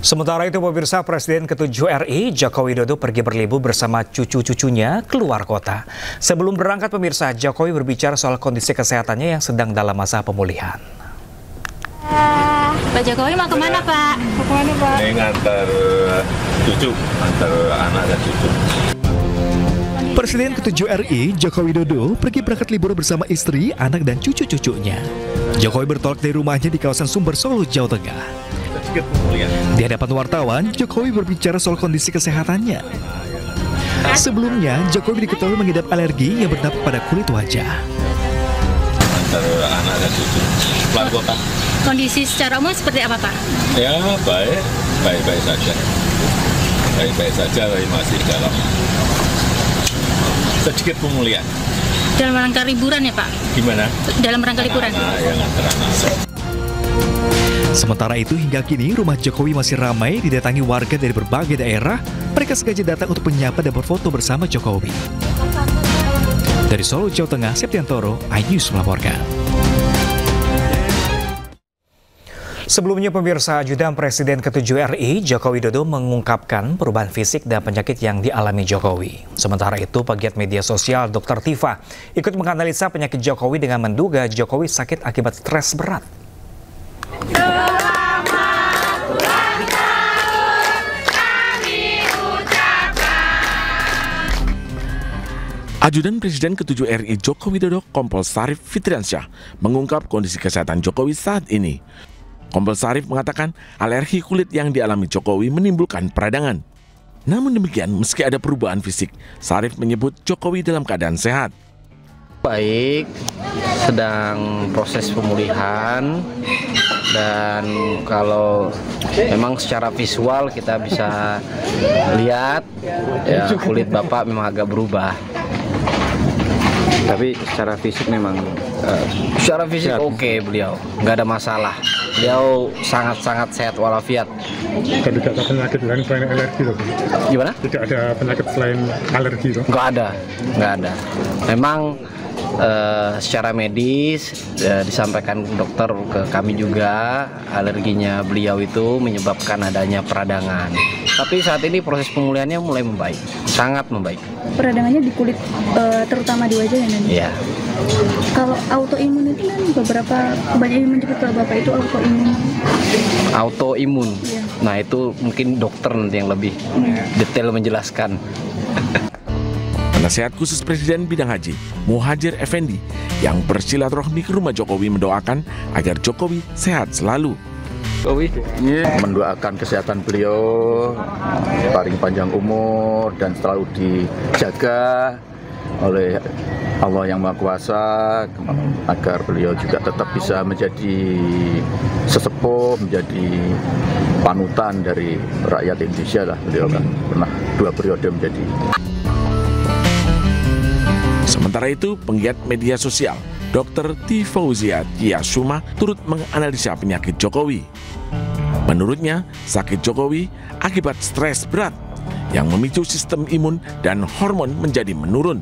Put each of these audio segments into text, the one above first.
Sementara itu, pemirsa, Presiden ke-7 RI Joko Widodo pergi berlibur bersama cucu-cucunya keluar kota. Sebelum berangkat, pemirsa, Jokowi berbicara soal kondisi kesehatannya yang sedang dalam masa pemulihan. Pak Jokowi mau kemana, Pak? Mau kemana, Pak? Ini ngantar cucu, ngantar anak dan cucu. Presiden ke-7 RI Joko Widodo pergi berangkat libur bersama istri, anak, dan cucu-cucunya. Jokowi bertolak dari rumahnya di kawasan Sumber, Solo, Jawa Tengah. Di hadapan wartawan, Jokowi berbicara soal kondisi kesehatannya. Sebelumnya, Jokowi diketahui mengidap alergi yang berdampak pada kulit wajah. Antar anak dan cucu keluar kota. Kondisi secara umum seperti apa, Pak? Ya, baik-baik saja. Baik-baik saja, tapi masih dalam sedikit pemulihan. Dalam rangka liburan ya, Pak? Gimana? Dalam rangka liburan? Ya, ngantar anak. Sementara itu, hingga kini rumah Jokowi masih ramai didatangi warga dari berbagai daerah. Mereka sengaja datang untuk menyapa dan berfoto bersama Jokowi. Dari Solo, Jawa Tengah, Septiantoro, iNews melaporkan. Sebelumnya, pemirsa, ajudan Presiden ke-7 RI Joko Widodo mengungkapkan perubahan fisik dan penyakit yang dialami Jokowi. Sementara itu, pegiat media sosial Dr. Tifa ikut menganalisa penyakit Jokowi dengan menduga Jokowi sakit akibat stres berat. Ajudan Presiden ke-7 RI Joko Widodo, Kompol Sarif Fitriansyah, mengungkap kondisi kesehatan Jokowi saat ini. Kompol Sarif mengatakan alergi kulit yang dialami Jokowi menimbulkan peradangan. Namun demikian, meski ada perubahan fisik, Sarif menyebut Jokowi dalam keadaan sehat. Baik, sedang proses pemulihan, dan kalau memang secara visual kita bisa lihat ya, kulit Bapak memang agak berubah. Tapi secara fisik memang secara fisik oke, beliau nggak ada masalah. Beliau sangat-sangat sehat walafiat. Tidak ada penyakit lain selain alergi loh. Gimana? Tidak ada penyakit selain alergi loh. Nggak ada. Memang secara medis disampaikan dokter ke kami juga, alerginya beliau itu menyebabkan adanya peradangan. Tapi saat ini proses pemulihannya mulai membaik, sangat membaik. Peradangannya di kulit, terutama di wajah ya nanti? Iya. Kalau autoimun itu kan beberapa banyak yang menyebut kalau Bapak itu autoimun. Autoimun? Iya. Nah itu mungkin dokter nanti yang lebih detail menjelaskan. Penasehat khusus Presiden bidang haji, Muhajir Effendi, yang bersilaturahmi ke rumah Jokowi mendoakan agar Jokowi sehat selalu. Jokowi mendoakan kesehatan beliau, paling panjang umur dan selalu dijaga oleh Allah yang Maha Kuasa, agar beliau juga tetap bisa menjadi sesepuh, menjadi panutan dari rakyat Indonesia lah. Beliau kan pernah 2 periode menjadi. Sementara itu, penggiat media sosial Dr. Tifauzia Tiasuma turut menganalisa penyakit Jokowi. Menurutnya, sakit Jokowi akibat stres berat yang memicu sistem imun dan hormon menjadi menurun.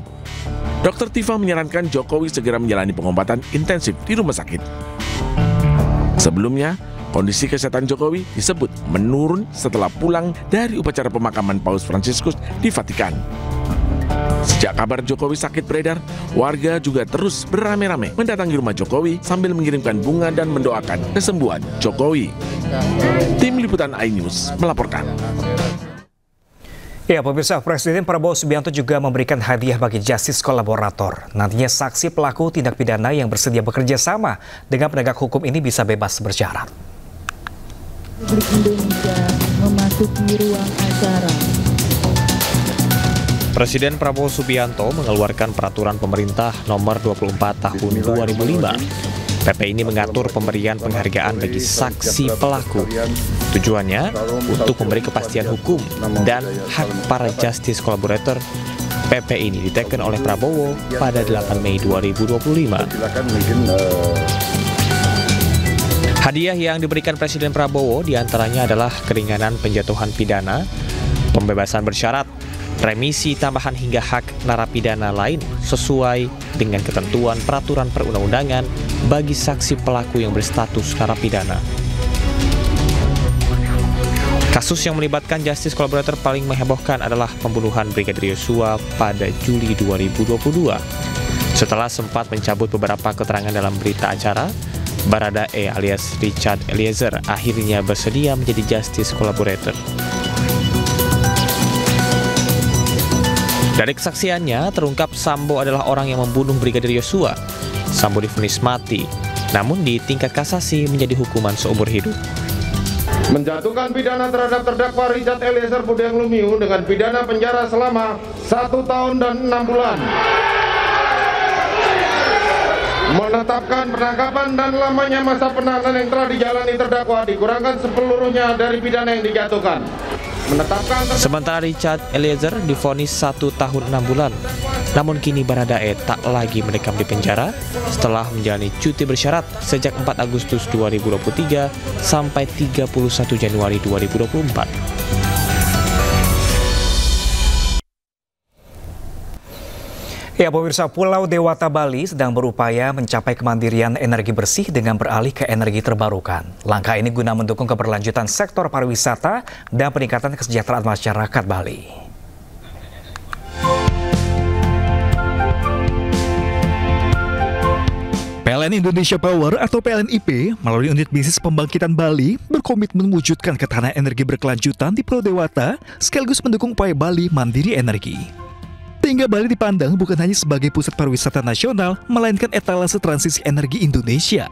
Dr. Tifa menyarankan Jokowi segera menjalani pengobatan intensif di rumah sakit. Sebelumnya, kondisi kesehatan Jokowi disebut menurun setelah pulang dari upacara pemakaman Paus Fransiskus di Vatikan. Sejak kabar Jokowi sakit beredar, warga juga terus beramai-ramai mendatangi rumah Jokowi sambil mengirimkan bunga dan mendoakan kesembuhan Jokowi. Tim Liputan iNews melaporkan. Ya, pemirsa, Presiden Prabowo Subianto juga memberikan hadiah bagi justice kolaborator. Nantinya saksi pelaku tindak pidana yang bersedia bekerja sama dengan penegak hukum ini bisa bebas bersyarat. Republik Indonesia memasuki ruang acara. Presiden Prabowo Subianto mengeluarkan peraturan pemerintah nomor 24 tahun 2005. PP ini mengatur pemberian penghargaan bagi saksi pelaku. Tujuannya untuk memberi kepastian hukum dan hak para justice collaborator. PP ini diteken oleh Prabowo pada 8 Mei 2025. Hadiah yang diberikan Presiden Prabowo diantaranya adalah keringanan penjatuhan pidana, pembebasan bersyarat, remisi tambahan hingga hak narapidana lain sesuai dengan ketentuan peraturan perundang-undangan bagi saksi pelaku yang berstatus narapidana. Kasus yang melibatkan justice collaborator paling menghebohkan adalah pembunuhan Brigadir Yosua pada Juli 2022. Setelah sempat mencabut beberapa keterangan dalam berita acara, Baradae alias Richard Eliezer akhirnya bersedia menjadi justice collaborator. Dari kesaksiannya, terungkap Sambo adalah orang yang membunuh Brigadir Yosua. Sambo divonis mati, namun di tingkat kasasi menjadi hukuman seumur hidup. Menjatuhkan pidana terhadap terdakwa Richard Eliezer Budiang Lumiu dengan pidana penjara selama 1 tahun dan 6 bulan. Menetapkan penangkapan dan lamanya masa penahanan yang telah dijalani terdakwa dikurangkan sepeluruhnya dari pidana yang dijatuhkan. Sementara Richard Eliezer divonis 1 tahun 6 bulan. Namun kini Baradae tak lagi mendekam di penjara setelah menjalani cuti bersyarat sejak 4 Agustus 2023 sampai 31 Januari 2024. Ya, pemirsa, Pulau Dewata Bali sedang berupaya mencapai kemandirian energi bersih dengan beralih ke energi terbarukan. Langkah ini guna mendukung keberlanjutan sektor pariwisata dan peningkatan kesejahteraan masyarakat Bali. PLN Indonesia Power atau PLNIP melalui unit bisnis pembangkitan Bali berkomitmen mewujudkan ketahanan energi berkelanjutan di Pulau Dewata sekaligus mendukung upaya Bali mandiri energi. Sehingga Bali dipandang bukan hanya sebagai pusat pariwisata nasional, melainkan etalase transisi energi Indonesia.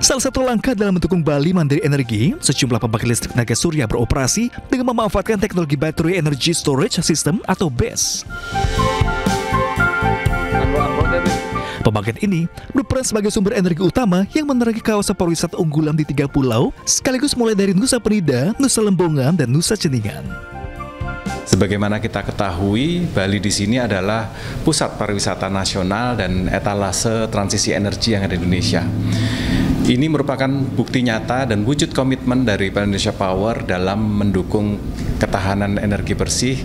Salah satu langkah dalam mendukung Bali mandiri energi, sejumlah pembangkit listrik tenaga surya beroperasi dengan memanfaatkan teknologi Battery Energy Storage System atau BESS. Pembangkit ini berperan sebagai sumber energi utama yang menerangi kawasan pariwisata unggulan di 3 pulau, sekaligus mulai dari Nusa Penida, Nusa Lembongan, dan Nusa Ceningan. Sebagaimana kita ketahui, Bali di sini adalah pusat pariwisata nasional dan etalase transisi energi yang ada di Indonesia. Ini merupakan bukti nyata dan wujud komitmen dari PLN Indonesia Power dalam mendukung ketahanan energi bersih,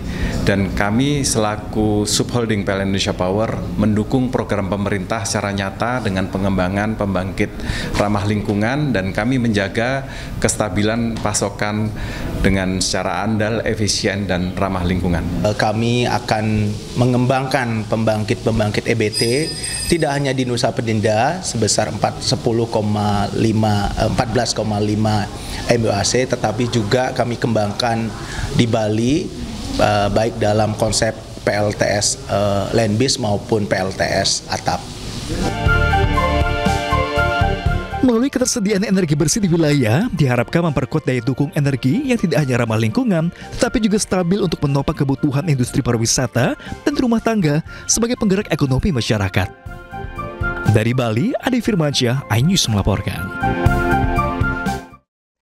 dan kami selaku subholding PLN Indonesia Power mendukung program pemerintah secara nyata dengan pengembangan pembangkit ramah lingkungan, dan kami menjaga kestabilan pasokan dengan secara andal, efisien, dan ramah lingkungan. Kami akan mengembangkan pembangkit-pembangkit EBT tidak hanya di Nusa Penida sebesar 14,5 MWAC, tetapi juga kami kembangkan di Bali baik dalam konsep PLTS land base maupun PLTS atap. Melalui ketersediaan energi bersih di wilayah, diharapkan memperkuat daya dukung energi yang tidak hanya ramah lingkungan, tetapi juga stabil untuk menopang kebutuhan industri pariwisata dan rumah tangga sebagai penggerak ekonomi masyarakat. Dari Bali, Adi Firmansyah, iNews melaporkan.